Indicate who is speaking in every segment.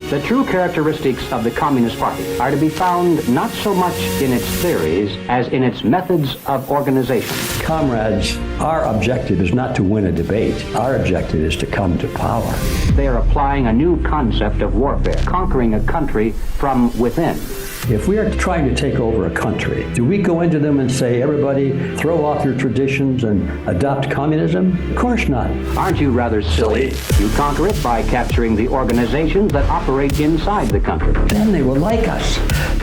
Speaker 1: The true characteristics of the Communist Party are to be found not so much in its theories as in its methods of organization.
Speaker 2: Comrades, our objective is not to win a debate. Our objective is to come to power.
Speaker 1: They are applying a new concept of warfare, conquering a country from within.
Speaker 2: If we are trying to take over a country, do we go into them and say, everybody, throw off your traditions and adopt communism? Of course not.
Speaker 1: Aren't you rather silly? You conquer it by capturing the organizations that operate inside the country.
Speaker 2: Then they will like us.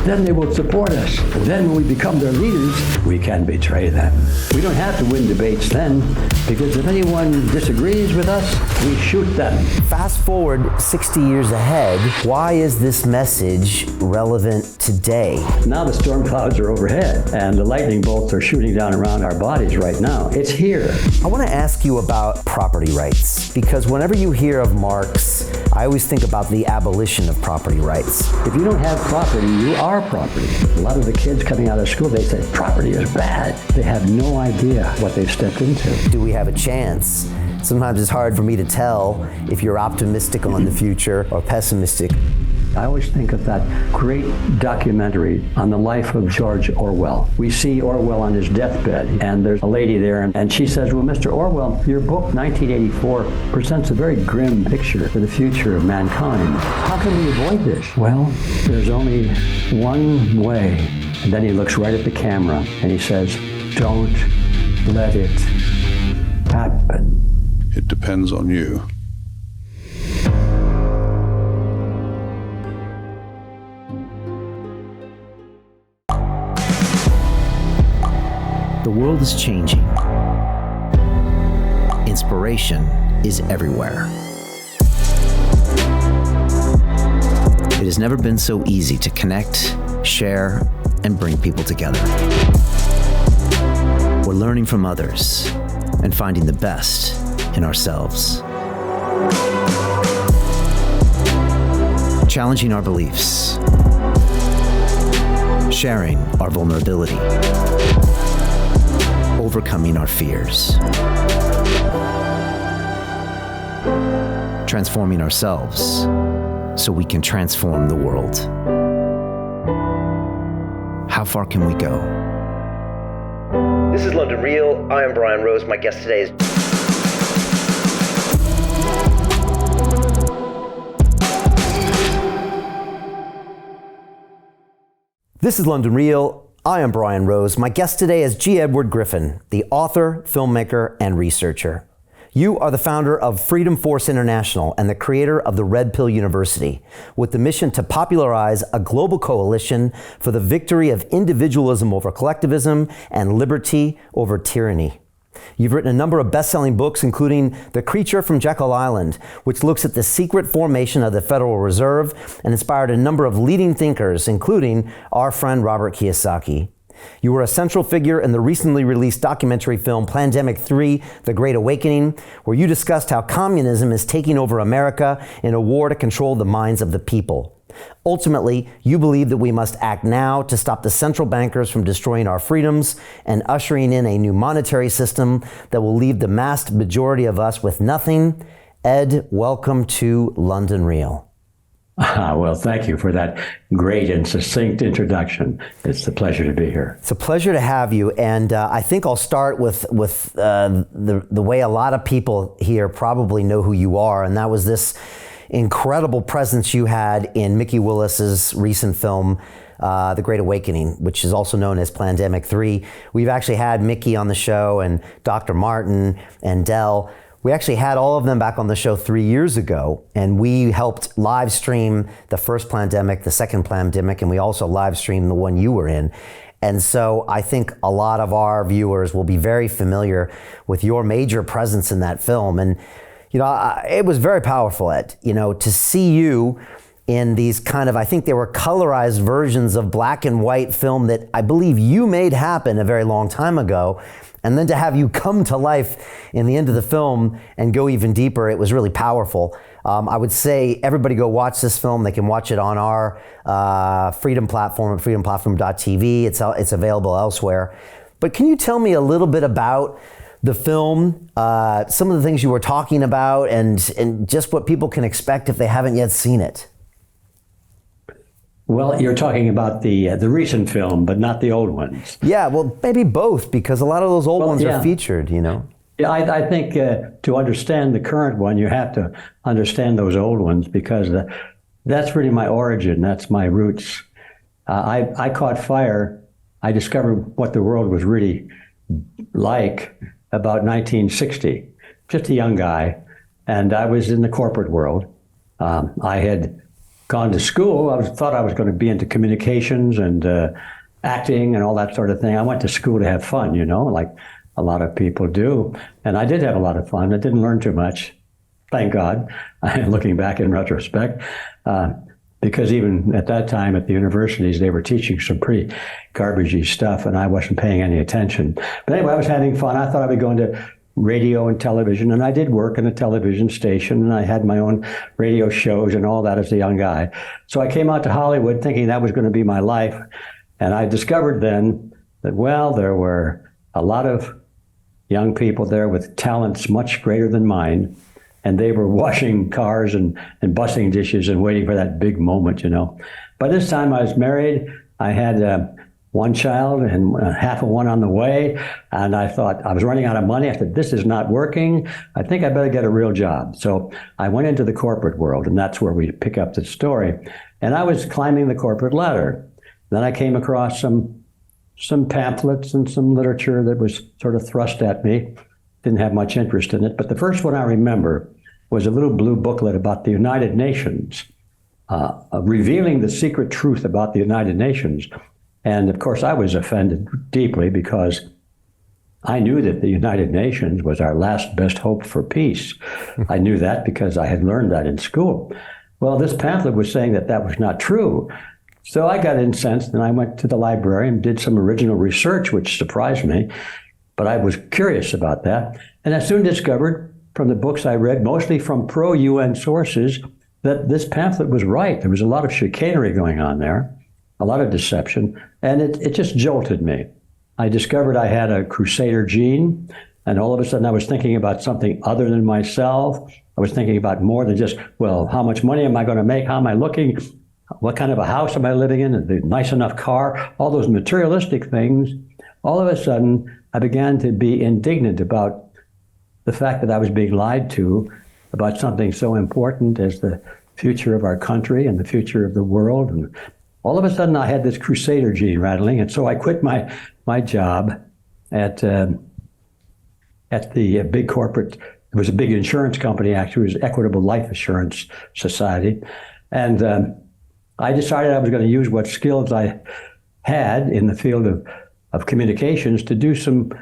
Speaker 2: Then they will support us. Then when we become their leaders, we can betray them. We don't have to win debates then, because if anyone disagrees with us, we shoot them.
Speaker 3: Fast forward 60 years ahead, why is this message relevant today?
Speaker 2: Now the storm clouds are overhead and the lightning bolts are shooting down around our bodies right now. It's here.
Speaker 3: I want to ask you about property rights, because whenever you hear of Marx, I always think about the abolition of property rights.
Speaker 2: If you don't have property, you are property. A lot of the kids coming out of school, they say property is bad. They have no idea what they've stepped into.
Speaker 3: Do we have a chance? Sometimes it's hard for me to tell if you're optimistic on the future or pessimistic.
Speaker 2: I always think of that great documentary on the life of George Orwell. We see Orwell on his deathbed, and there's a lady there, and she says, well, Mr. Orwell, your book, 1984, presents a very grim picture for the future of mankind. How can we avoid this? Well, there's only one way. And then he looks right at the camera, and he says, don't let it happen.
Speaker 4: It depends on you.
Speaker 3: The world is changing. Inspiration is everywhere. It has never been so easy to connect, share, and bring people together. We're learning from others and finding the best in ourselves. Challenging our beliefs. Sharing our vulnerability. Overcoming our fears. Transforming ourselves so we can transform the world. How far can we go? This is London Real. I am Brian Rose. My guest today is... This is London Real. I am Brian Rose. My guest today is G.Edward Griffin, the author, filmmaker, and researcher. You are the founder of Freedom Force International and the creator of the Red Pill University, with the mission to popularize a global coalition for the victory of individualism over collectivism and liberty over tyranny. You've written a number of best-selling books, including The Creature from Jekyll Island, which looks at the secret formation of the Federal Reserve and inspired a number of leading thinkers, including our friend Robert Kiyosaki. You were a central figure in the recently released documentary film Plandemic 3, The Great Awakening, where you discussed how communism is taking over America in a war to control the minds of the people. Ultimately, you believe that we must act now to stop the central bankers from destroying our freedoms and ushering in a new monetary system that will leave the vast majority of us with nothing. Ed, welcome to London Real.
Speaker 2: Well, thank you for that great and succinct introduction. It's a pleasure to be here.
Speaker 3: It's a pleasure to have you, and I think I'll start with the way a lot of people here probably know who you are, and that was this incredible presence you had in Mickey Willis's recent film, The Great Awakening, which is also known as Plandemic 3. We've actually had Mickey on the show, and Dr. Martin and Dell. We actually had all of them back on the show 3 years ago, and we helped live stream the first Plandemic, the second Plandemic, and we also live streamed the one you were in. And so I think a lot of our viewers will be very familiar with your major presence in that film. And you know, it was very powerful, Ed, you know, to see you in these kind of, I think they were colorized versions of black and white film that I believe you made happen a very long time ago. And then to have you come to life in the end of the film and go even deeper, it was really powerful. I would say everybody go watch this film. They can watch it on our Freedom platform at freedomplatform.tv. It's available elsewhere. But can you tell me a little bit about the film, some of the things you were talking about, and just what people can expect if they haven't yet seen it?
Speaker 2: Well, you're talking about the recent film, but not the old ones.
Speaker 3: Yeah, well, maybe both, because a lot of those old ones
Speaker 2: yeah.
Speaker 3: are featured, you know.
Speaker 2: Yeah, I think to understand the current one, you have to understand those old ones, because that's really my origin. That's my roots. I caught fire. I discovered what the world was really like about 1960. Just a young guy, and I was in the corporate world. I had gone to school. I thought I was going to be into communications and acting and all that sort of thing. I went to school to have fun, you know, like a lot of people do. And I did have a lot of fun. I didn't learn too much, thank God, looking back in retrospect, because even at that time at the universities, they were teaching some pretty garbagey stuff, and I wasn't paying any attention. But anyway, I was having fun. I thought I'd be going to radio and television, and I did work in a television station, and I had my own radio shows and all that as a young guy. So I came out to Hollywood thinking that was going to be my life, and I discovered then that, well, there were a lot of young people there with talents much greater than mine, and they were washing cars and bussing dishes and waiting for that big moment, you know. By this time I was married. I had one child and half of one on the way. And I thought, I was running out of money. I said, this is not working. I think I better get a real job. So I went into the corporate world, and that's where we pick up the story. And I was climbing the corporate ladder. Then I came across some pamphlets and some literature that was sort of thrust at me. Didn't have much interest in it. But the first one I remember was a little blue booklet about the United Nations, revealing the secret truth about the United Nations. And of course, I was offended deeply, because I knew that the United Nations was our last best hope for peace. I knew that because I had learned that in school. Well, this pamphlet was saying that that was not true. So I got incensed, and I went to the library and did some original research, which surprised me. But I was curious about that. And I soon discovered from the books I read, mostly from pro-UN sources, that this pamphlet was right. There was a lot of chicanery going on there, a lot of deception, and it just jolted me. I discovered I had a crusader gene, and all of a sudden I was thinking about something other than myself. I was thinking about more than just, well, how much money am I going to make? How am I looking? What kind of a house am I living in? A nice enough car? All those materialistic things. All of a sudden, I began to be indignant about the fact that I was being lied to about something so important as the future of our country and the future of the world. And all of a sudden, I had this crusader gene rattling, and so I quit my job at the big corporate. It was a big insurance company, actually. It was Equitable Life Assurance Society, and I decided I was going to use what skills I had in the field of communications to do some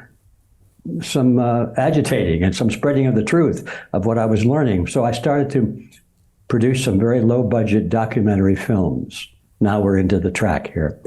Speaker 2: agitating and some spreading of the truth of what I was learning. So I started to produce some very low-budget documentary films. Now we're into the track here.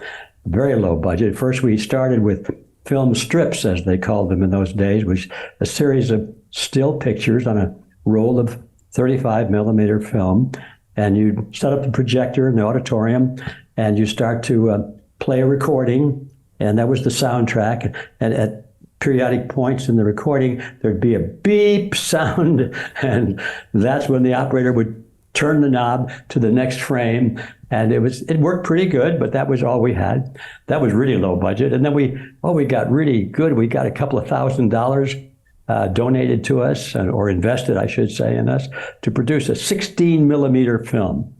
Speaker 2: Very low budget. First, we started with film strips, as they called them in those days, which a series of still pictures on a roll of 35 millimeter film. And you set up the projector in the auditorium, and you start to play a recording, and that was the soundtrack. And at periodic points in the recording, there'd be a beep sound, and that's when the operator would turn the knob to the next frame. And it worked pretty good, but that was all we had. That was really low budget. And then we got really good. We got a couple of $1,000 donated to us, or invested, I should say, in us, to produce a 16 millimeter film.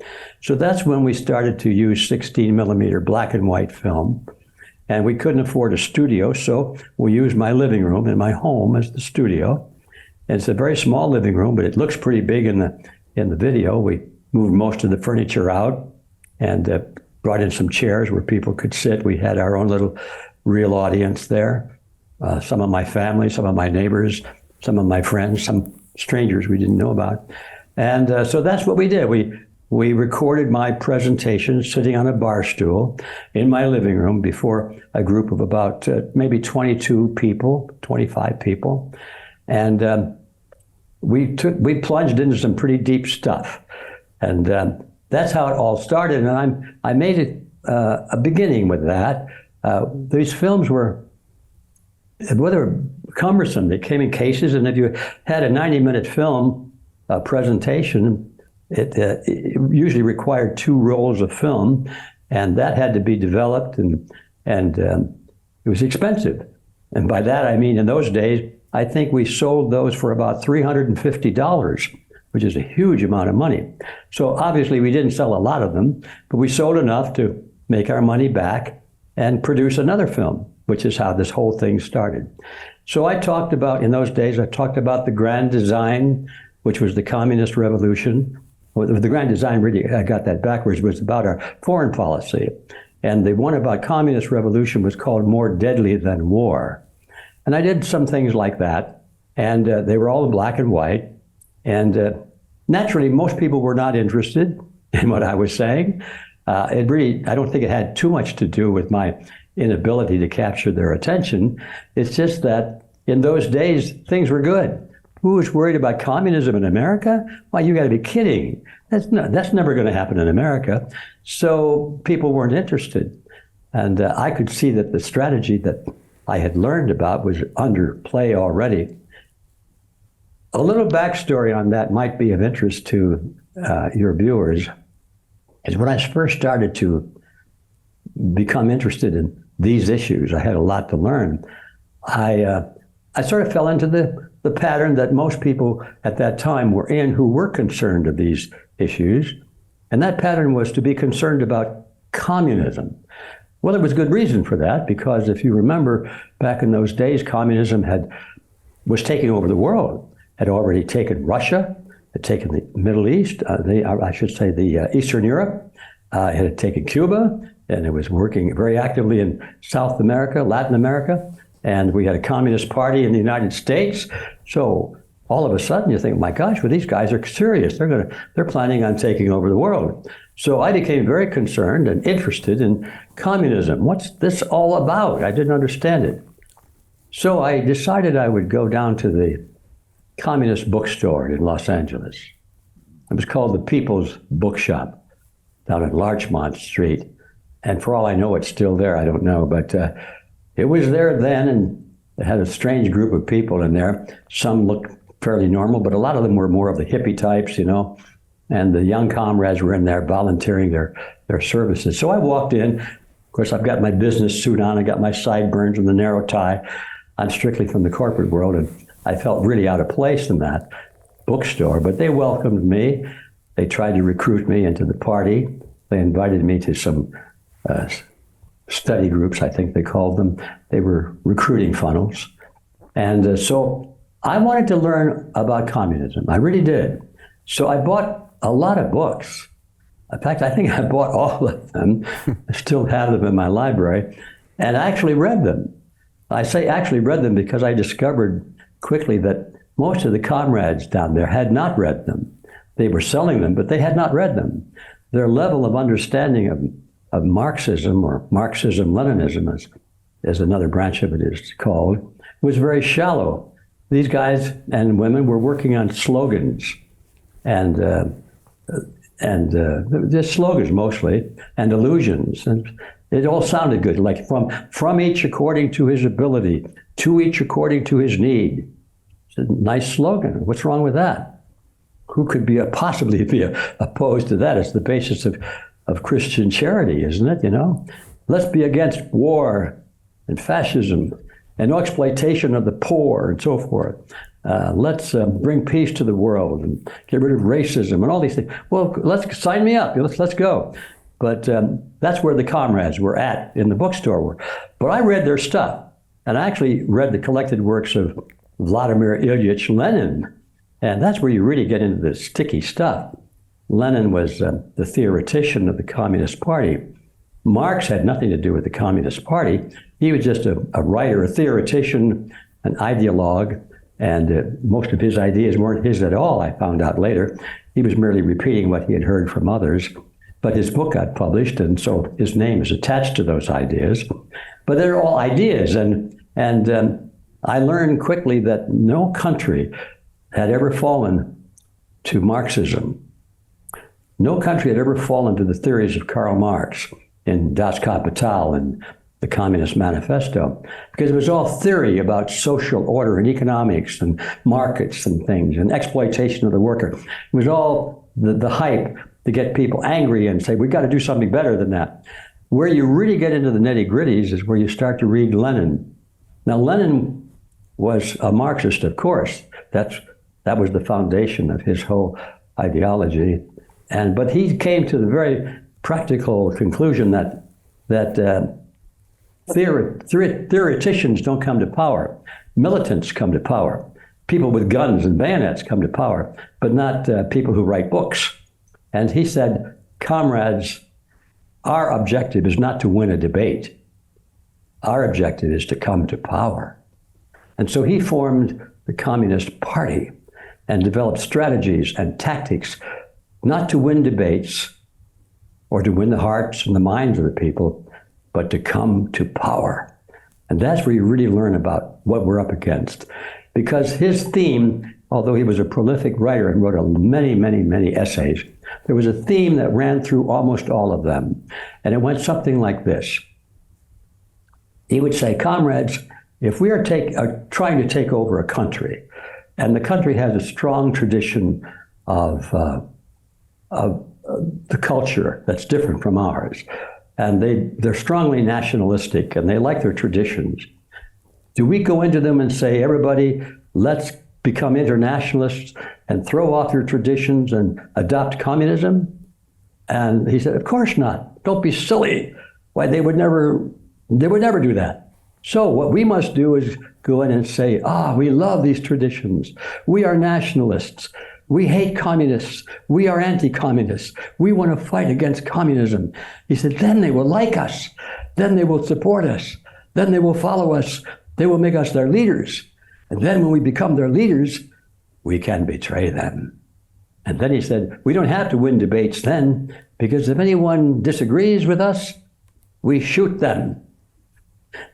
Speaker 2: So that's when we started to use 16 millimeter black and white film. And we couldn't afford a studio, so we used my living room in my home as the studio. And it's a very small living room, but it looks pretty big in the video. We moved most of the furniture out and brought in some chairs where people could sit. We had our own little real audience there. Some of my family, some of my neighbors, some of my friends, some strangers we didn't know about. And so that's what we did. We recorded my presentation sitting on a bar stool in my living room before a group of about maybe 22 people, 25 people. And we plunged into some pretty deep stuff. And that's how it all started. And I made it a beginning with that. These films were cumbersome. They came in cases, and if you had a 90-minute film presentation, it usually required 2 rolls of film, And that had to be developed, and it was expensive. And by that I mean in those days, I think we sold those for about $350, which is a huge amount of money. So obviously we didn't sell a lot of them, but we sold enough to make our money back and produce another film, which is how this whole thing started. So I talked about, in those days, I talked about the grand design, which was the communist revolution. Well, the grand design, really, I got that backwards, was about our foreign policy. And the one about communist revolution was called More Deadly Than War. And I did some things like that, and they were all in black and white. And naturally, most people were not interested in what I was saying. It really, I don't think it had too much to do with my inability to capture their attention. It's just that in those days, things were good. Who was worried about communism in America? Why, you got to be kidding. That's never going to happen in America. So people weren't interested. And I could see that the strategy that I had learned about was under play already. A little backstory on that might be of interest to your viewers. Is when I first started to become interested in these issues, I had a lot to learn. I sort of fell into the pattern that most people at that time were in who were concerned of these issues. And that pattern was to be concerned about communism. Well, there was good reason for that, because if you remember, back in those days, communism was taking over the world, had already taken Russia, had taken the Middle East, the Eastern Europe, it had taken Cuba, and it was working very actively in South America, Latin America, and we had a communist party in the United States. So all of a sudden you think, my gosh, well, these guys are serious. They're planning on taking over the world. So I became very concerned and interested in communism. What's this all about? I didn't understand it. So I decided I would go down to the communist bookstore in Los Angeles. It was called the People's Bookshop down at Larchmont Street. And for all I know, it's still there. I don't know, but it was there then, and it had a strange group of people in there. Some looked fairly normal, but a lot of them were more of the hippie types, and the young comrades were in there volunteering their services. So I walked in. Of course, I've got my business suit on. I got my sideburns and the narrow tie. I'm strictly from the corporate world, and I felt really out of place in that bookstore, but they welcomed me. They tried to recruit me into the party. They invited me to some study groups, I think they called them. They were recruiting funnels. And so I wanted to learn about communism. I really did. So I bought a lot of books. In fact, I think I bought all of them. I still have them in my library. And I actually read them. I say actually read them because I discovered quickly that most of the comrades down there had not read them. They were selling them, but they had not read them. Their level of understanding of Marxism, or Marxism-Leninism, as another branch of it is called, was very shallow. These guys and women were working on slogans, and just slogans mostly, and illusions, and it all sounded good, like from each according to his ability, to each according to his need. It's a nice slogan. What's wrong with that? Who could possibly be opposed to that? It's the basis of Christian charity, isn't it? Let's be against war and fascism and exploitation of the poor and so forth. Let's bring peace to the world and get rid of racism and all these things. Well, let's sign me up. Let's go. But that's where the comrades were at in the bookstore. But I read their stuff, and I actually read the collected works of Vladimir Ilyich Lenin, and that's where you really get into the sticky stuff. Lenin was the theoretician of the Communist Party. Marx had nothing to do with the Communist Party. He was just a writer, a theoretician, an ideologue, and most of his ideas weren't his at all, I found out later. He was merely repeating what he had heard from others. But his book got published, and so his name is attached to those ideas. But they're all ideas, and I learned quickly that no country had ever fallen to Marxism. No country had ever fallen to the theories of Karl Marx in Das Kapital and the Communist Manifesto, because it was all theory about social order and economics and markets and things and exploitation of the worker. It was all the hype to get people angry and say, we got to do something better than that. Where you really get into the nitty-gritties is where you start to read Lenin. Now, Lenin was a Marxist, of course. That was the foundation of his whole ideology. But he came to the very practical conclusion that theoreticians don't come to power. Militants come to power. People with guns and bayonets come to power, but not people who write books. And he said, comrades, our objective is not to win a debate. Our objective is to come to power. And so he formed the Communist Party and developed strategies and tactics not to win debates or to win the hearts and the minds of the people, but to come to power. And that's where you really learn about what we're up against. Because his theme, although he was a prolific writer and wrote many, many, many essays, there was a theme that ran through almost all of them. And it went something like this. He would say, comrades, if we are trying to take over a country, and the country has a strong tradition of the culture that's different from ours, and they're strongly nationalistic, and they like their traditions, do we go into them and say, everybody, let's become internationalists and throw off your traditions and adopt communism? And he said, of course not. Don't be silly. Why, they would never do that. So what we must do is go in and say, we love these traditions. We are nationalists. We hate communists. We are anti-communists. We want to fight against communism. He said, then they will like us. Then they will support us. Then they will follow us. They will make us their leaders. And then when we become their leaders, we can betray them. And then he said, we don't have to win debates then, because if anyone disagrees with us, we shoot them.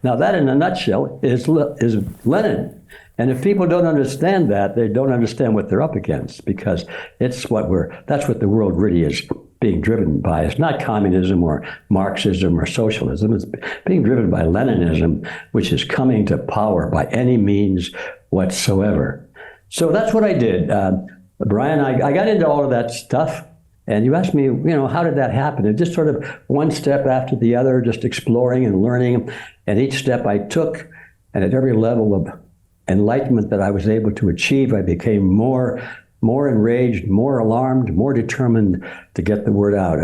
Speaker 2: Now that in a nutshell is Lenin. And if people don't understand that, they don't understand what they're up against, because that's what the world really is being driven by. It's not communism or Marxism or socialism. It's being driven by Leninism, which is coming to power by any means whatsoever. So that's what I did. Brian, I got into all of that stuff. And you asked me, how did that happen? And just sort of one step after the other, just exploring and learning. And each step I took, and at every level of enlightenment that I was able to achieve, I became more enraged, more alarmed, more determined to get the word out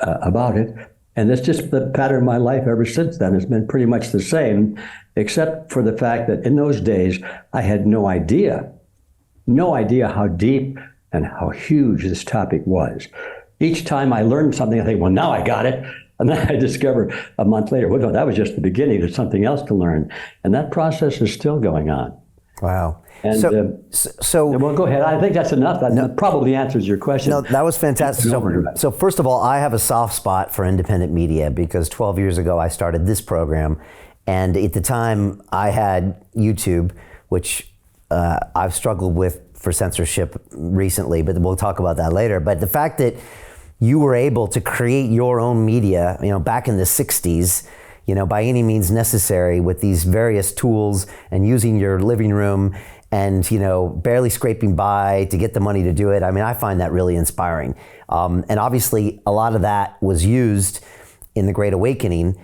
Speaker 2: about it. And it's just the pattern of my life ever since then. It's been pretty much the same, except for the fact that in those days, I had no idea how deep and how huge this topic was. Each time I learned something, I think, well, now I got it. And then I discover a month later, well, no, that was just the beginning. There's something else to learn. And that process is still going on.
Speaker 3: Wow.
Speaker 2: And well, go ahead. I think that's enough. That probably answers your question.
Speaker 3: No, that was fantastic. So first of all, I have a soft spot for independent media because 12 years ago I started this program. And at the time I had YouTube, which I've struggled with for censorship recently, but we'll talk about that later. But the fact that you were able to create your own media, back in the 60s, by any means necessary with these various tools and using your living room and, barely scraping by to get the money to do it. I mean, I find that really inspiring. And obviously a lot of that was used in the Great Awakening.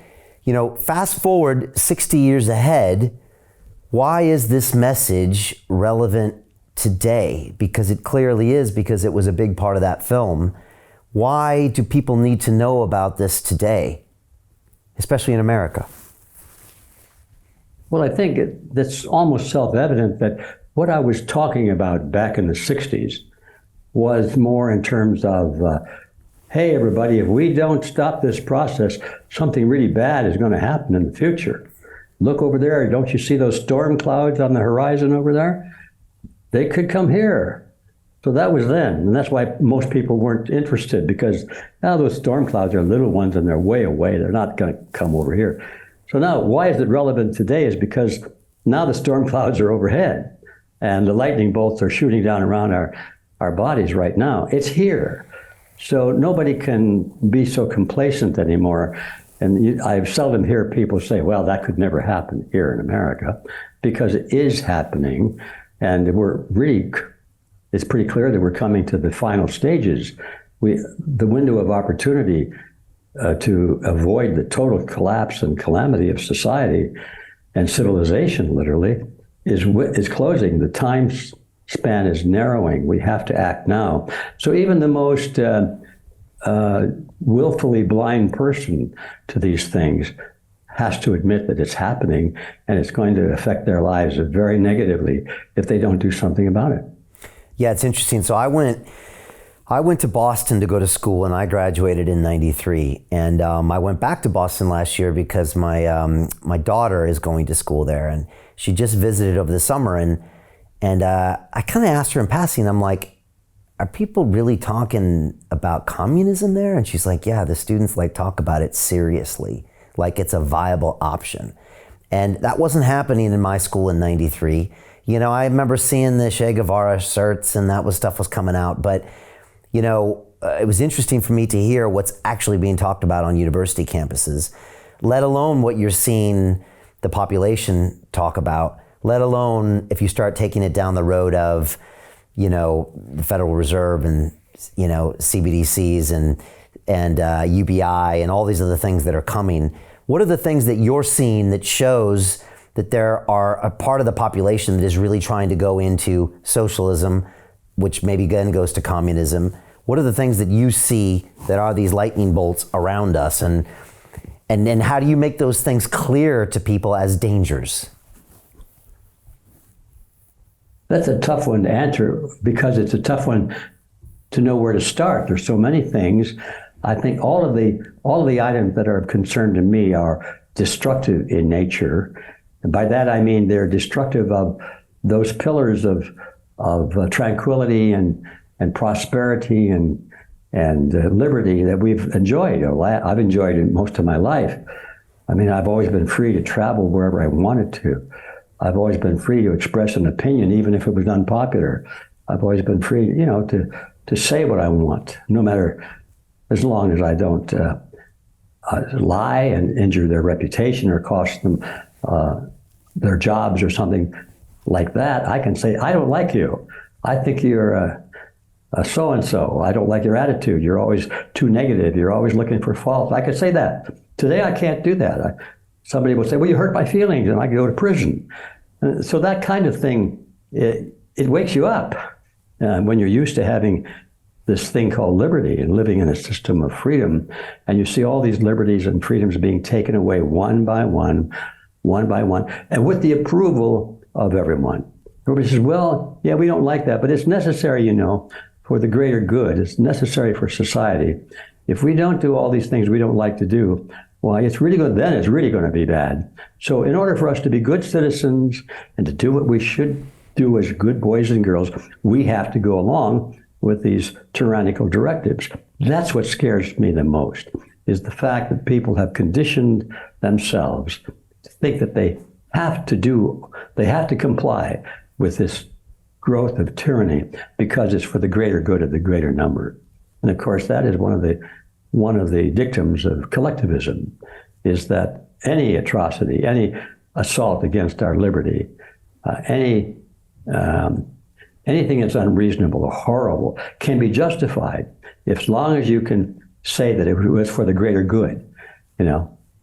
Speaker 3: Fast forward 60 years ahead, why is this message relevant today? Because it clearly is, because it was a big part of that film. Why do people need to know about this today, especially in America?
Speaker 2: Well, I think that's almost self-evident that what I was talking about back in the 60s was more in terms of, hey, everybody, if we don't stop this process, something really bad is going to happen in the future. Look over there. Don't you see those storm clouds on the horizon over there? They could come here. So that was then, and that's why most people weren't interested, because now those storm clouds are little ones and they're way away. They're not going to come over here. So now, why is it relevant today is because now the storm clouds are overhead and the lightning bolts are shooting down around our bodies right now. It's here. So nobody can be so complacent anymore. And I seldom hear people say, well, that could never happen here in America, because it is happening. And it's pretty clear that we're coming to the final stages. the window of opportunity to avoid the total collapse and calamity of society and civilization, literally, is closing. The time span is narrowing. We have to act now. So even the most willfully blind person to these things has to admit that it's happening, and it's going to affect their lives very negatively if they don't do something about it.
Speaker 3: Yeah, it's interesting. So I went to Boston to go to school, and I graduated in '93. And I went back to Boston last year because my daughter is going to school there, and she just visited over the summer. And I kind of asked her in passing, I'm like, are people really talking about communism there? And she's like, yeah, the students talk about it seriously, like it's a viable option. And that wasn't happening in my school in '93. I remember seeing the Che Guevara shirts, and stuff was coming out, but it was interesting for me to hear what's actually being talked about on university campuses, let alone what you're seeing the population talk about, let alone if you start taking it down the road of, the Federal Reserve and, CBDCs and UBI and all these other things that are coming. What are the things that you're seeing that shows that there are a part of the population that is really trying to go into socialism, which maybe then goes to communism? What are the things that you see that are these lightning bolts around us? And how do you make those things clear to people as dangers?
Speaker 2: That's a tough one to answer because it's a tough one to know where to start. There's so many things. I think all of the items that are of concern to me are destructive in nature. And by that I mean they're destructive of those pillars of tranquility and prosperity and liberty that we've enjoyed. I've enjoyed it most of my life. I mean, I've always been free to travel wherever I wanted to. I've always been free to express an opinion, even if it was unpopular. I've always been free, to say what I want, no matter, as long as I don't lie and injure their reputation or cost them their jobs or something like that. I can say, I don't like you. I think you're a so-and-so. I don't like your attitude. You're always too negative. You're always looking for faults. I could say that. Today, I can't do that. Somebody will say, well, you hurt my feelings, and I can go to prison. So that kind of thing, it wakes you up when you're used to having this thing called liberty and living in a system of freedom, and you see all these liberties and freedoms being taken away one by one, and with the approval of everyone. Everybody says, well, yeah, we don't like that, but it's necessary, for the greater good. It's necessary for society. If we don't do all these things we don't like to do, why, it's really good, then it's really going to be bad. So in order for us to be good citizens and to do what we should do as good boys and girls, we have to go along with these tyrannical directives. That's what scares me the most, is the fact that people have conditioned themselves to think that they have to comply with this growth of tyranny because it's for the greater good of the greater number. And of course, that is one of the dictums of collectivism, is that any atrocity, any assault against our liberty, anything that's unreasonable or horrible can be justified as long as you can say that it was for the greater good.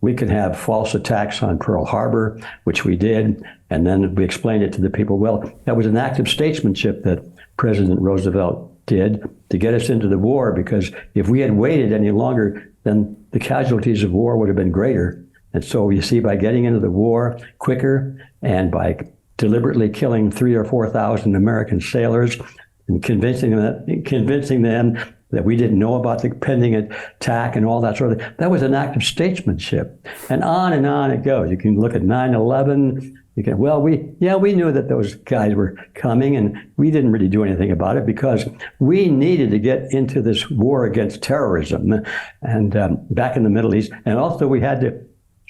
Speaker 2: We can have false attacks on Pearl Harbor, which we did, and then we explained it to the people. Well, that was an act of statesmanship that President Roosevelt did to get us into the war, because if we had waited any longer, then the casualties of war would have been greater. And so you see, by getting into the war quicker and by deliberately killing 3,000 or 4,000 American sailors and convincing them that we didn't know about the pending attack and all that sort of thing, that was an act of statesmanship. And on it goes. You can look at 9/11. We knew that those guys were coming, and we didn't really do anything about it because we needed to get into this war against terrorism and back in the Middle East. And also we had to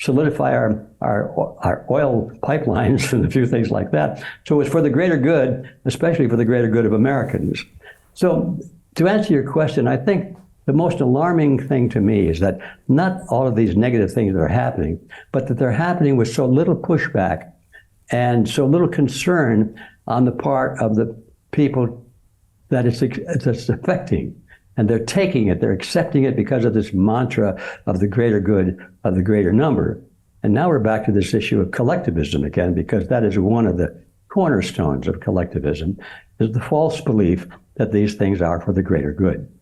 Speaker 2: solidify our oil pipelines and a few things like that. So it was for the greater good, especially for the greater good of Americans. So to answer your question, I think the most alarming thing to me is that not all of these negative things that are happening, but that they're happening with so little pushback and so little concern on the part of the people that it's affecting. And they're taking it, they're accepting it because of this mantra of the greater good, of the greater number. And now we're back to this issue of collectivism again, because that is one of the cornerstones of collectivism, is the false belief that these things are for the greater good.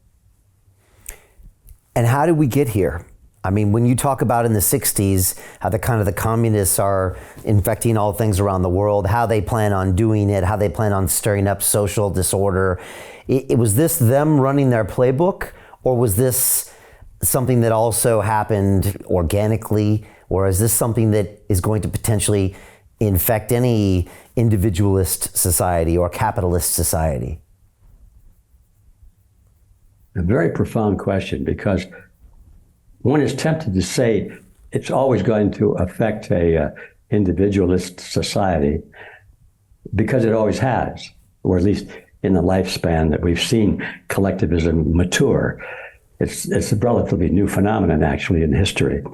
Speaker 3: And how did we get here? I mean, when you talk about in the 60s, how the communists are infecting all things around the world, how they plan on doing it, how they plan on stirring up social disorder, was this them running their playbook, or was this something that also happened organically, or is this something that is going to potentially infect any individualist society or capitalist society?
Speaker 2: A very profound question, because one is tempted to say it's always going to affect a individualist society, because it always has, or at least in the lifespan that we've seen collectivism mature. It's a relatively new phenomenon, actually, in history.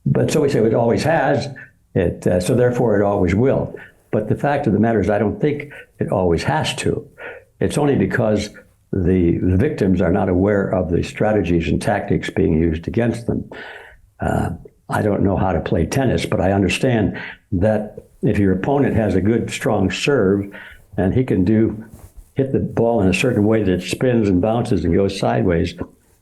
Speaker 2: But so we say it always has, so therefore it always will. But the fact of the matter is, I don't think it always has to. It's only because the victims are not aware of the strategies and tactics being used against them. I don't know how to play tennis, but I understand that if your opponent has a good, strong serve, and he can hit the ball in a certain way that it spins and bounces and goes sideways,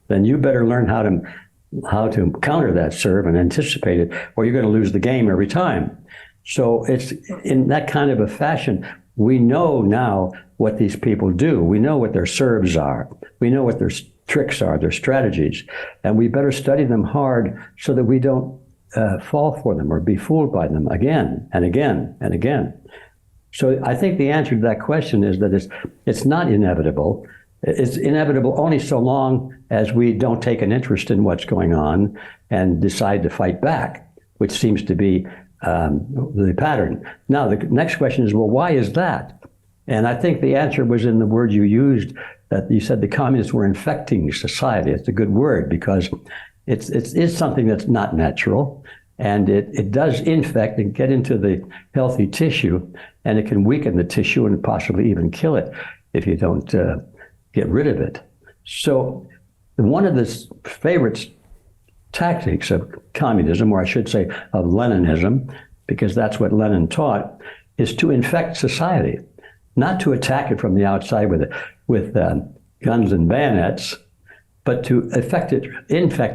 Speaker 2: then you better learn how to counter that serve and anticipate it, or you're going to lose the game every time. So it's in that kind of a fashion. We know now what these people do. We know what their serves are. We know what their tricks are, their strategies. And we better study them hard so that we don't fall for them or be fooled by them again and again and again. So I think the answer to that question is that it's not inevitable. It's inevitable only so long as we don't take an interest in what's going on and decide to fight back, which seems to be the pattern. Now, the next question is, well, why is that? And I think the answer was in the word you used, that you said the communists were infecting society. It's a good word, because it is something that's not natural, and it does infect and get into the healthy tissue, and it can weaken the tissue and possibly even kill it if you don't get rid of it. So one of the favorite tactics of communism, or I should say of Leninism, because that's what Lenin taught, is to infect society, not to attack it from the outside with guns and bayonets, but to infect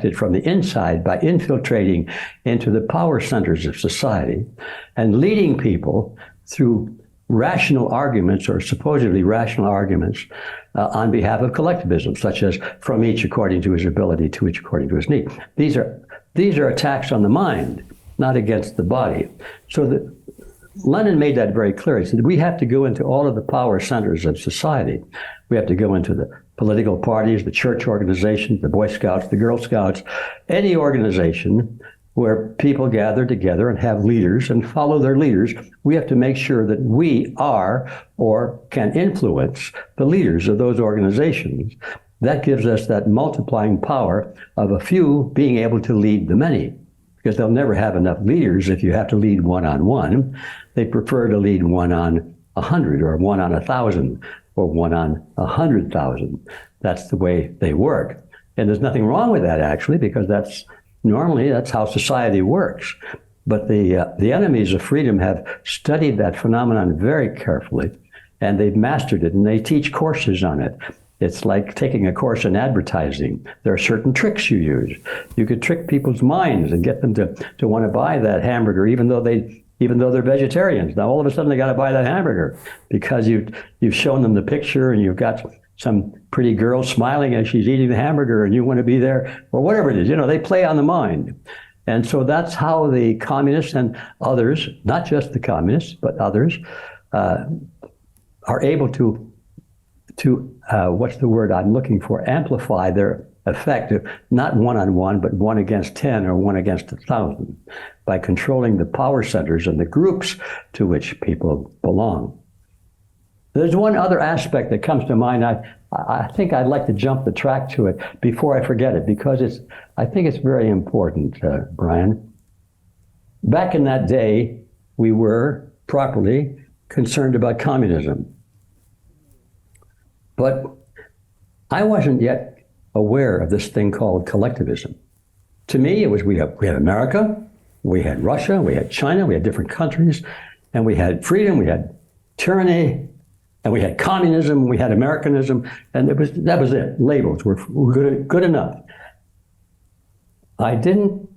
Speaker 2: it from the inside by infiltrating into the power centers of society and leading people through rational arguments, or supposedly rational arguments, on behalf of collectivism, such as from each according to his ability, to each according to his need. These are attacks on the mind, not against the body. So Lenin made that very clear. He said, we have to go into all of the power centers of society. We have to go into the political parties, the church organizations, the Boy Scouts, the Girl Scouts, any organization where people gather together and have leaders and follow their leaders. We have to make sure that we are or can influence the leaders of those organizations. That gives us that multiplying power of a few being able to lead the many, because they'll never have enough leaders if you have to lead one-on-one. They prefer to lead one on 100 or one on 1,000 or one on 100,000. That's the way they work. And there's nothing wrong with that, actually, because that's how society works. But the enemies of freedom have studied that phenomenon very carefully, and they've mastered it, and they teach courses on it. It's like taking a course in advertising. There are certain tricks you use. You could trick people's minds and get them to want to buy that hamburger, even though they're vegetarians. Now all of a sudden they got to buy that hamburger because you've shown them the picture, and you've got some pretty girl smiling as she's eating the hamburger, and you want to be there, or whatever it is. They play on the mind. And so that's how the communists and others, not just the communists, but others, are able to what's the word I'm looking for, amplify their effect, not one-on-one, but one against 10 or one against 1,000, by controlling the power centers and the groups to which people belong. There's one other aspect that comes to mind. I think I'd like to jump the track to it before I forget it, because I think it's very important, Brian. Back in that day, we were properly concerned about communism. But I wasn't yet aware of this thing called collectivism. To me, it was we had America, we had Russia, we had China, we had different countries, and we had freedom, we had tyranny, and we had communism, we had Americanism, and that was it. Labels were good enough. I didn't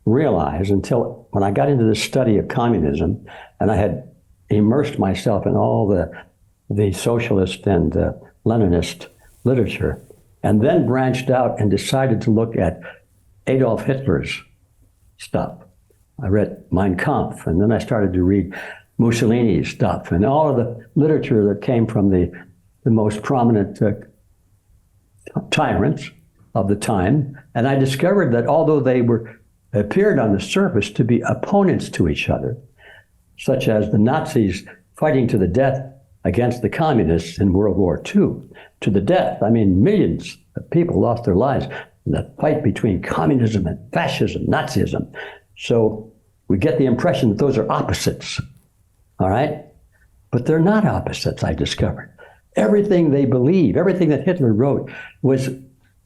Speaker 2: realize until when I got into the study of communism, and I had immersed myself in all the socialist and Leninist literature, and then branched out and decided to look at Adolf Hitler's stuff. I read Mein Kampf, and then I started to read Mussolini's stuff, and all of the literature that came from the most prominent tyrants of the time. And I discovered that although they appeared on the surface to be opponents to each other, such as the Nazis fighting to the death against the communists in World War II, to the death. I mean, millions of people lost their lives in the fight between communism and fascism, Nazism. So we get the impression that those are opposites, all right? But they're not opposites, I discovered. Everything they believe, everything that Hitler wrote was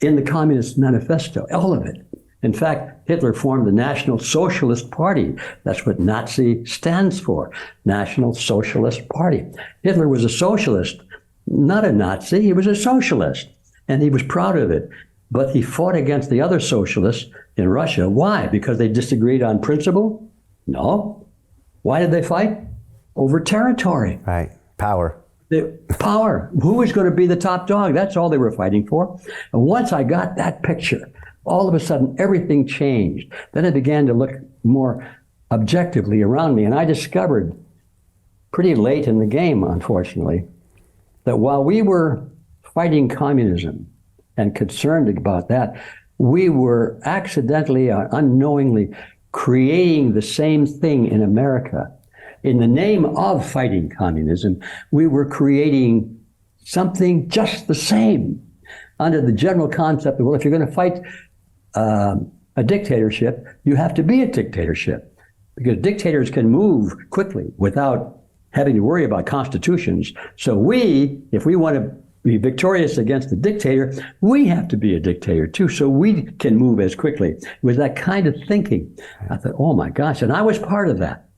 Speaker 2: in the Communist Manifesto, all of it. In fact, Hitler formed the National Socialist Party. That's what Nazi stands for, National Socialist Party. Hitler was a socialist, not a Nazi. He was a socialist, and he was proud of it. But he fought against the other socialists in Russia. Why? Because they disagreed on principle? No. Why did they fight? Over territory.
Speaker 3: Right. Power.
Speaker 2: Power. Who was going to be the top dog? That's all they were fighting for. And once I got that picture, all of a sudden, everything changed. Then I began to look more objectively around me, and I discovered pretty late in the game, unfortunately, that while we were fighting communism and concerned about that, we were accidentally or unknowingly creating the same thing in America. In the name of fighting communism, we were creating something just the same under the general concept of, well, if you're going to fight a dictatorship, you have to be a dictatorship, because dictators can move quickly without having to worry about constitutions. So if we want to be victorious against the dictator, we have to be a dictator too, so we can move as quickly. It was that kind of thinking. I thought, oh my gosh, and I was part of that.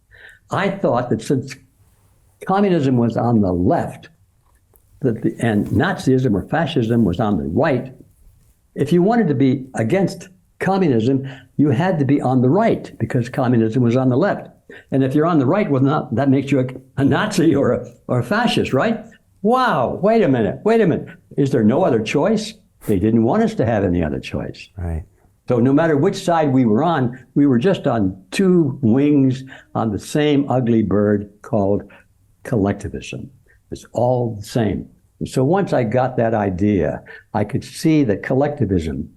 Speaker 2: I thought that since communism was on the left, and Nazism or fascism was on the right, if you wanted to be against communism, you had to be on the right, because communism was on the left. And if you're on the right, well, that makes you a Nazi or a fascist, right? Wow, wait a minute. Is there no other choice? They didn't want us to have any other choice.
Speaker 3: Right.
Speaker 2: So no matter which side we were on, we were just on two wings on the same ugly bird called collectivism. It's all the same. And so once I got that idea, I could see that collectivism,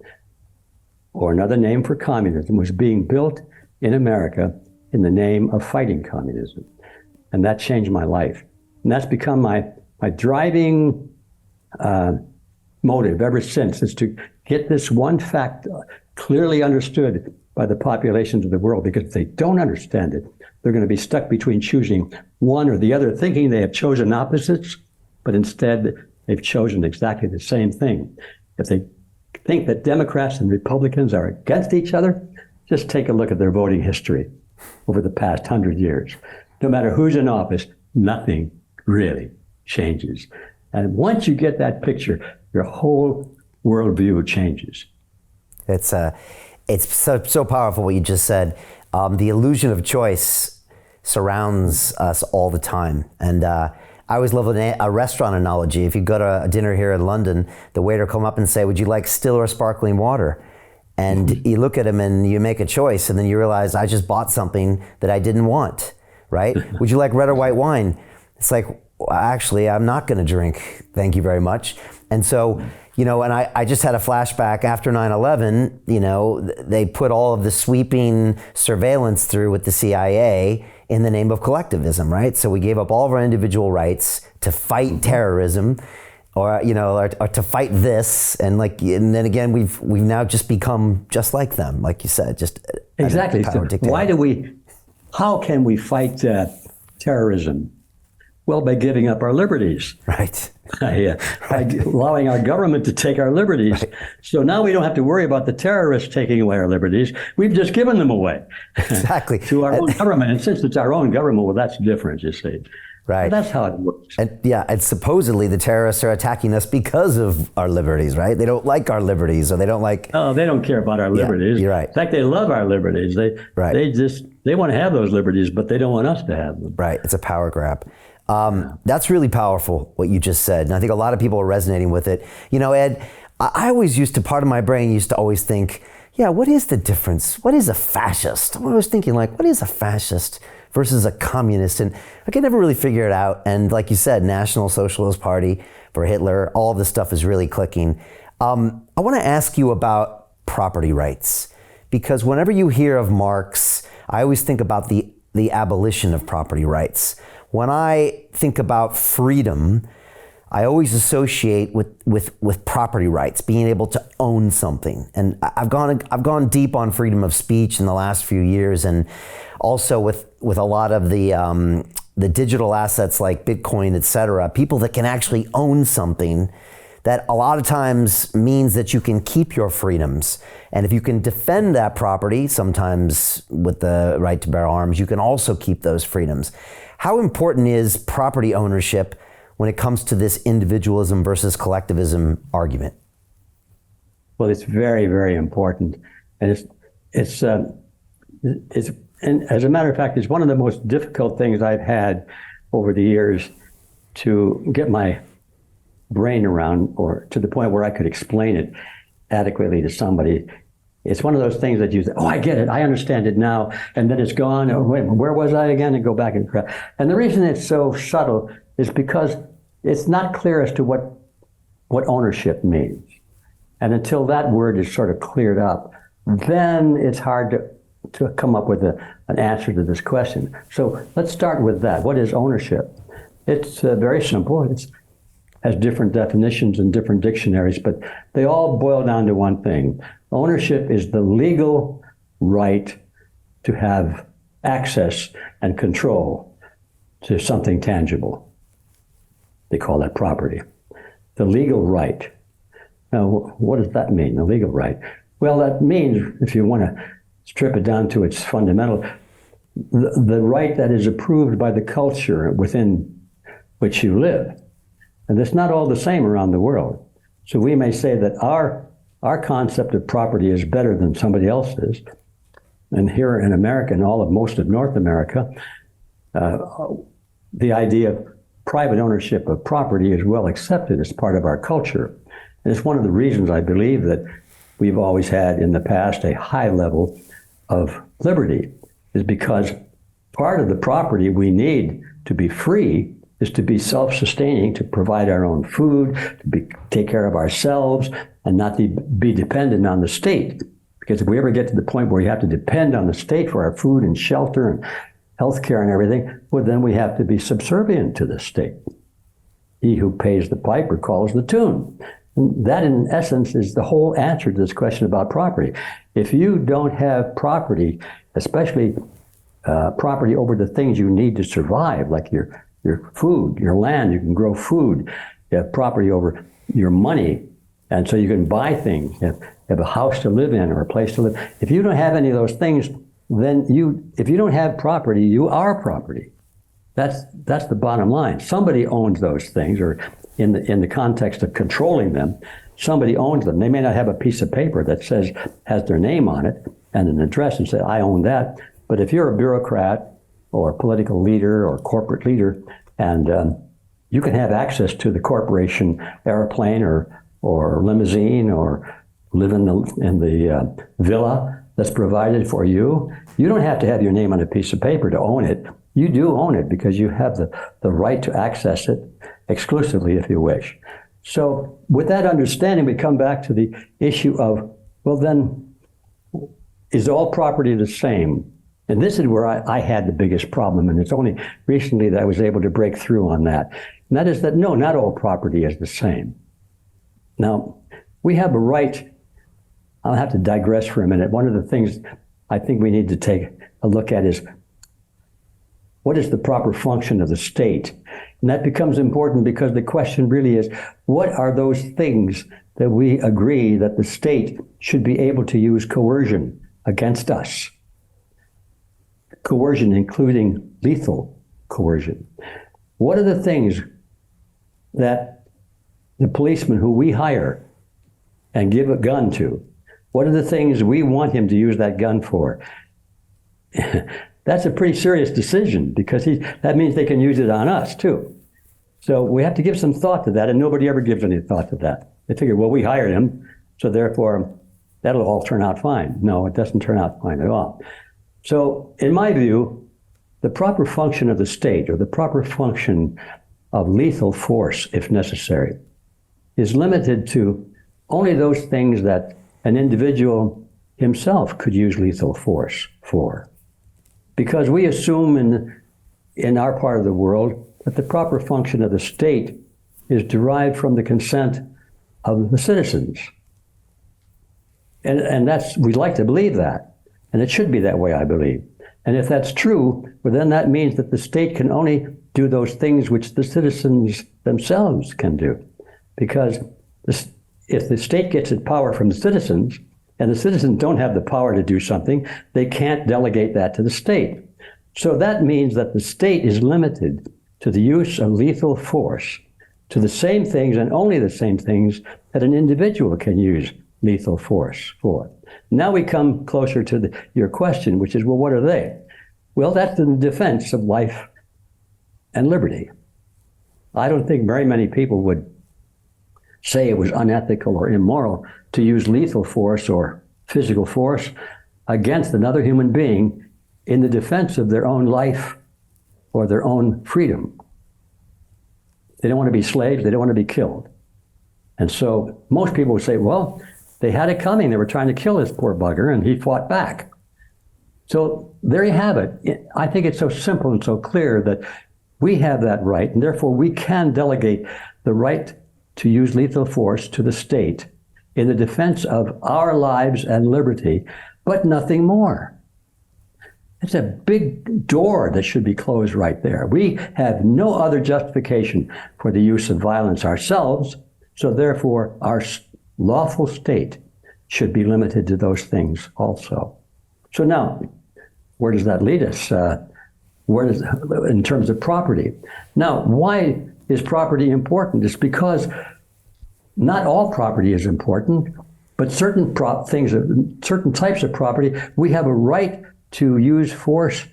Speaker 2: or another name for communism, was being built in America in the name of fighting communism. And that changed my life. And that's become my driving motive ever since, is to get this one fact clearly understood by the populations of the world, because if they don't understand it, they're going to be stuck between choosing one or the other, thinking they have chosen opposites, but instead they've chosen exactly the same thing. If they think that Democrats and Republicans are against each other, just take a look at their voting history over the past 100 years. No matter who's in office, nothing really changes. And once you get that picture, your whole worldview changes.
Speaker 3: It's so powerful what you just said. The illusion of choice surrounds us all the time. And I always love a restaurant analogy. If you go to a dinner here in London, the waiter come up and say, would you like still or sparkling water? And you look at him and you make a choice, and then you realize, I just bought something that I didn't want, right? Would you like red or white wine? It's like, well, actually, I'm not gonna drink, thank you very much. And so, and I just had a flashback after 9/11, they put all of the sweeping surveillance through with the CIA in the name of collectivism, right? So we gave up all of our individual rights to fight terrorism, or to fight this, and then again we've now just become just like them, like you said, just
Speaker 2: exactly. So how can we fight terrorism? Well, by giving up our liberties.
Speaker 3: Right.
Speaker 2: by allowing our government to take our liberties.
Speaker 3: Right.
Speaker 2: So now we don't have to worry about the terrorists taking away our liberties. We've just given them away.
Speaker 3: Exactly.
Speaker 2: To our own government. And since it's our own government, well, that's different, you see.
Speaker 3: Right.
Speaker 2: But that's how it works.
Speaker 3: And supposedly the terrorists are attacking us because of our liberties, right? They don't like our liberties, or they don't like...
Speaker 2: Oh, they don't care about our liberties.
Speaker 3: Yeah, you're right.
Speaker 2: In fact, they love our liberties. They want to have those liberties, but they don't want us to have them.
Speaker 3: Right. It's a power grab. That's really powerful, what you just said. And I think a lot of people are resonating with it. You know, Ed, I always part of my brain used to always think, yeah, what is the difference? What is a fascist? I was thinking, like, what is a fascist versus a communist? And I could never really figure it out. And like you said, National Socialist Party for Hitler, all this stuff is really clicking. I want to ask you about property rights, because whenever you hear of Marx, I always think about the abolition of property rights. When I think about freedom, I always associate with property rights, being able to own something. And I've gone deep on freedom of speech in the last few years, and also with a lot of the digital assets like Bitcoin, et cetera, people that can actually own something that a lot of times means that you can keep your freedoms. And if you can defend that property, sometimes with the right to bear arms, you can also keep those freedoms. How important is property ownership when it comes to this individualism versus collectivism argument?
Speaker 2: Well, it's very, very important. And and as a matter of fact, it's one of the most difficult things I've had over the years to get my brain around, or to the point where I could explain it adequately to somebody. It's one of those things that you say, oh, I get it, I understand it now, and then it's gone. Oh, wait, where was I again? And go back and correct. And the reason it's so subtle is because it's not clear as to what ownership means. And until that word is sort of cleared up, then it's hard to come up with an answer to this question. So let's start with that. What is ownership? It's very simple. It has different definitions in different dictionaries, but they all boil down to one thing. Ownership is the legal right to have access and control to something tangible. They call that property. The legal right. Now, what does that mean, the legal right? Well, that means, if you want to strip it down to its fundamental, the right that is approved by the culture within which you live. And it's not all the same around the world. So we may say that our concept of property is better than somebody else's. And here in America, and most of North America, the idea of private ownership of property is well accepted as part of our culture. And it's one of the reasons I believe that we've always had in the past a high level of liberty, is because part of the property we need to be free is to be self-sustaining, to provide our own food, to take care of ourselves, and not be dependent on the state. Because if we ever get to the point where we have to depend on the state for our food and shelter and healthcare and everything, well, then we have to be subservient to the state. He who pays the piper calls the tune. And that, in essence, is the whole answer to this question about property. If you don't have property, especially property over the things you need to survive, like your food, your land, you can grow food. You have property over your money, and so you can buy things. You have a house to live in or a place to live. If you don't have any of those things, then if you don't have property, you are property. That's the bottom line. Somebody owns those things, or in the context of controlling them, somebody owns them. They may not have a piece of paper that has their name on it and an address and say, I own that. But if you're a bureaucrat or a political leader or corporate leader, and you can have access to the corporation airplane or limousine, or live in the villa that's provided for you, you don't have to have your name on a piece of paper to own it. You do own it because you have the right to access it exclusively if you wish. So with that understanding, we come back to the issue of, well then, is all property the same? And this is where I had the biggest problem, and it's only recently that I was able to break through on that. And that is that, no, not all property is the same. Now, we have a right. I'll have to digress for a minute. One of the things I think we need to take a look at is, what is the proper function of the state? And that becomes important because the question really is, what are those things that we agree that the state should be able to use coercion against us? Coercion, including lethal coercion. What are the things that the policeman who we hire and give a gun to, what are the things we want him to use that gun for? That's a pretty serious decision, because that means they can use it on us too. So we have to give some thought to that, and nobody ever gives any thought to that. They figure, well, we hired him, so therefore that'll all turn out fine. No, it doesn't turn out fine at all. So in my view, the proper function of the state, or the proper function of lethal force, if necessary, is limited to only those things that an individual himself could use lethal force for. Because we assume in our part of the world that the proper function of the state is derived from the consent of the citizens. And that's, we'd like to believe that. And it should be that way, I believe. And if that's true, well, then that means that the state can only do those things which the citizens themselves can do. Because if the state gets its power from the citizens, and the citizens don't have the power to do something, they can't delegate that to the state. So that means that the state is limited to the use of lethal force, to the same things and only the same things that an individual can use lethal force for. Now we come closer to your question, which is, well, what are they? Well, that's in defense of life and liberty. I don't think very many people would say it was unethical or immoral to use lethal force or physical force against another human being in the defense of their own life or their own freedom. They don't want to be slaves, they don't want to be killed. And so most people would say, well, they had it coming, they were trying to kill this poor bugger and he fought back. So there you have it. I think it's so simple and so clear that we have that right, and therefore we can delegate the right to use lethal force to the state in the defense of our lives and liberty, but nothing more. It's a big door that should be closed right there. We have no other justification for the use of violence ourselves, so therefore our lawful state should be limited to those things also. So now, where does that lead us? In terms of property? Now, why is property important? It's because not all property is important, but certain certain types of property, we have a right to use force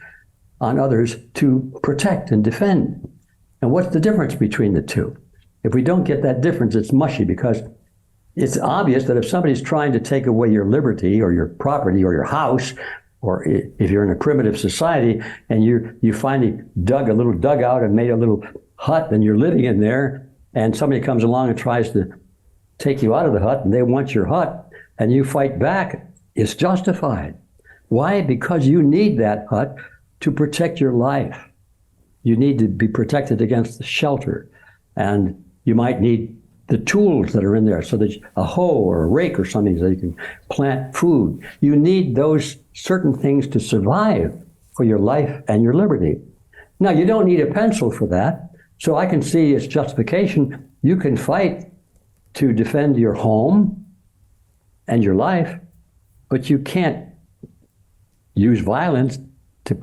Speaker 2: on others to protect and defend. And what's the difference between the two? If we don't get that difference, it's mushy, because it's obvious that if somebody's trying to take away your liberty or your property or your house, or if you're in a primitive society and you finally dug a little dugout and made a little hut and you're living in there, and somebody comes along and tries to take you out of the hut and they want your hut and you fight back, it's justified. Why? Because you need that hut to protect your life. You need to be protected against the shelter, and you might need the tools that are in there, so that a hoe or a rake or something so you can plant food. You need those certain things to survive for your life and your liberty. Now, you don't need a pencil for that, so I can see its justification. You can fight to defend your home and your life, but you can't use violence to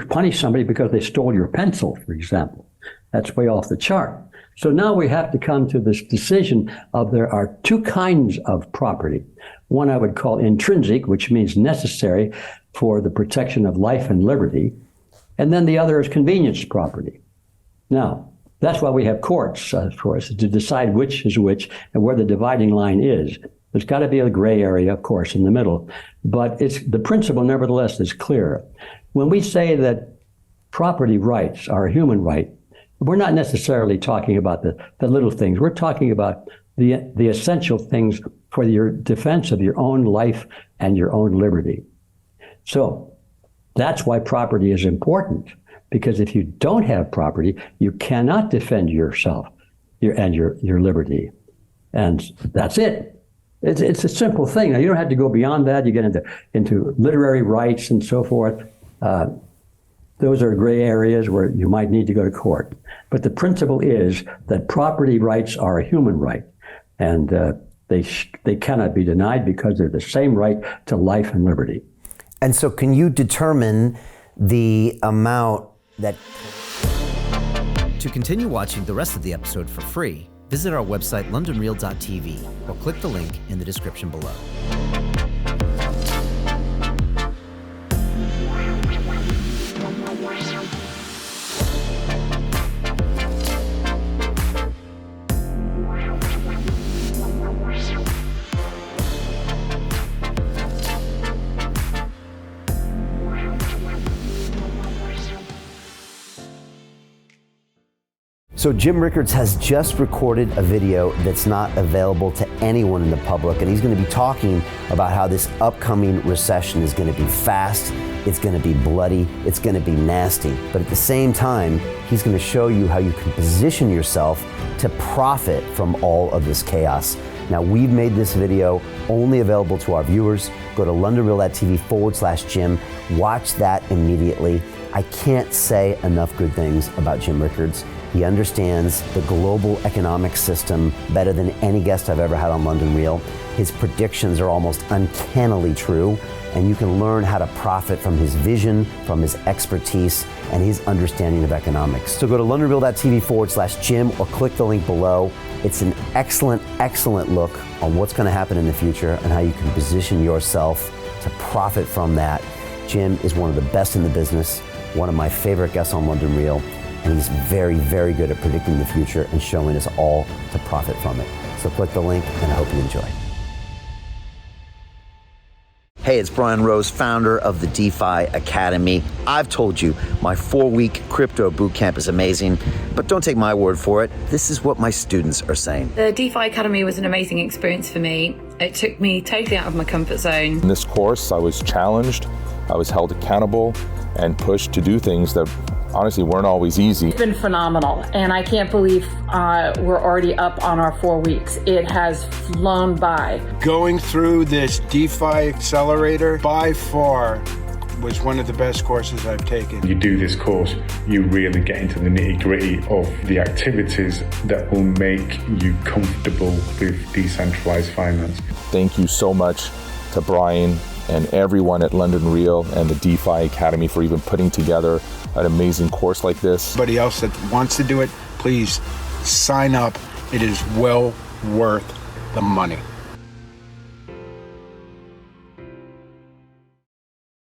Speaker 2: punish somebody because they stole your pencil, for example. That's way off the chart. So now we have to come to this decision of there are two kinds of property. One I would call intrinsic, which means necessary for the protection of life and liberty. And then the other is convenience property. Now, that's why we have courts, of course, to decide which is which and where the dividing line is. There's got to be a gray area, of course, in the middle. But the principle, nevertheless, is clear. When we say that property rights are a human right, we're not necessarily talking about the little things. We're talking about the essential things for your defense of your own life and your own liberty. So that's why property is important, because if you don't have property, you cannot defend yourself and your liberty. And that's it. It's a simple thing. Now, you don't have to go beyond that. You get into literary rights and so forth. Those are gray areas where you might need to go to court. But the principle is that property rights are a human right, and they cannot be denied because they're the same right to life and liberty.
Speaker 3: And so can you determine the amount that...
Speaker 5: To continue watching the rest of the episode for free, visit our website londonreal.tv or click the link in the description below.
Speaker 3: So Jim Rickards has just recorded a video that's not available to anyone in the public, and he's going to be talking about how this upcoming recession is going to be fast, it's going to be bloody, it's going to be nasty. But at the same time, he's going to show you how you can position yourself to profit from all of this chaos. Now, we've made this video only available to our viewers. Go to londonreal.tv/Jim. Watch that immediately. I can't say enough good things about Jim Rickards. He understands the global economic system better than any guest I've ever had on London Real. His predictions are almost uncannily true, and you can learn how to profit from his vision, from his expertise, and his understanding of economics. So go to londonreal.tv/Jim or click the link below. It's an excellent, excellent look on what's going to happen in the future and how you can position yourself to profit from that. Jim is one of the best in the business, one of my favorite guests on London Real, and he's very, very good at predicting the future and showing us all to profit from it. So click the link, and I hope you enjoy. Hey, it's Brian Rose, founder of the DeFi Academy. I've told you my 4-week crypto bootcamp is amazing, but don't take my word for it. This is what my students are saying.
Speaker 6: The DeFi Academy was an amazing experience for me. It took me totally out of my comfort zone.
Speaker 7: In this course, I was challenged, I was held accountable, and pushed to do things that honestly weren't always easy.
Speaker 8: It's been phenomenal, and I can't believe we're already up on our 4 weeks. It has flown by.
Speaker 9: Going through this DeFi accelerator by far was one of the best courses I've taken.
Speaker 10: You do this course, you really get into the nitty-gritty of the activities that will make you comfortable with decentralized finance.
Speaker 7: Thank you so much to Brian and everyone at London Real and the DeFi Academy for even putting together an amazing course like this.
Speaker 9: Anybody else that wants to do it, please sign up. It is well worth the money.